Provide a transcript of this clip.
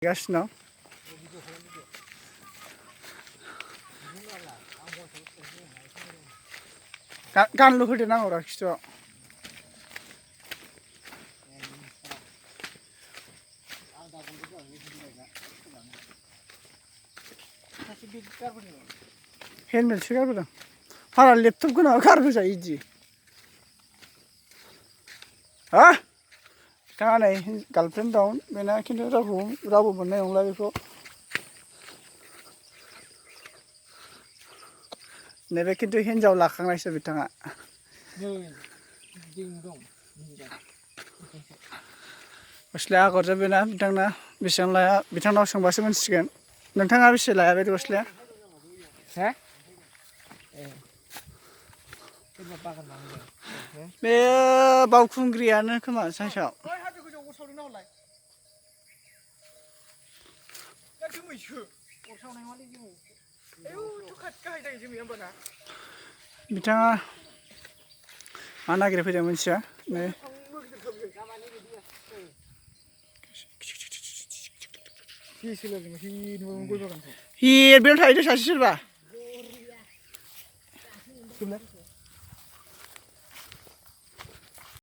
गासिनो गानल' होदो नांगौ रा खिथुआव हेलमेटसो गारबोदों फारा लेपटप गोनाङा गारबोजायो इदि हा बिथाङा नै गार्लफ्रेन्ड दं बेना खिन्थु रावबो मोननाय नंला बेखौ नैबे खिन्थु हिनजाव लाखांनायसो बिथाङा गस्लाया आगर जोब्बायना बिथांना बेसेबां लाया बिथांनाव सोंबासो मोनसिगोन नोंथाङा बेसे लाया बे गस्लाया बे बावखुंग्रियानो खोमा साइन्सआव बिथाङा मा नागिरफैदों मिथिया नै हिट बेयाव थाहैदों सासे सोरबा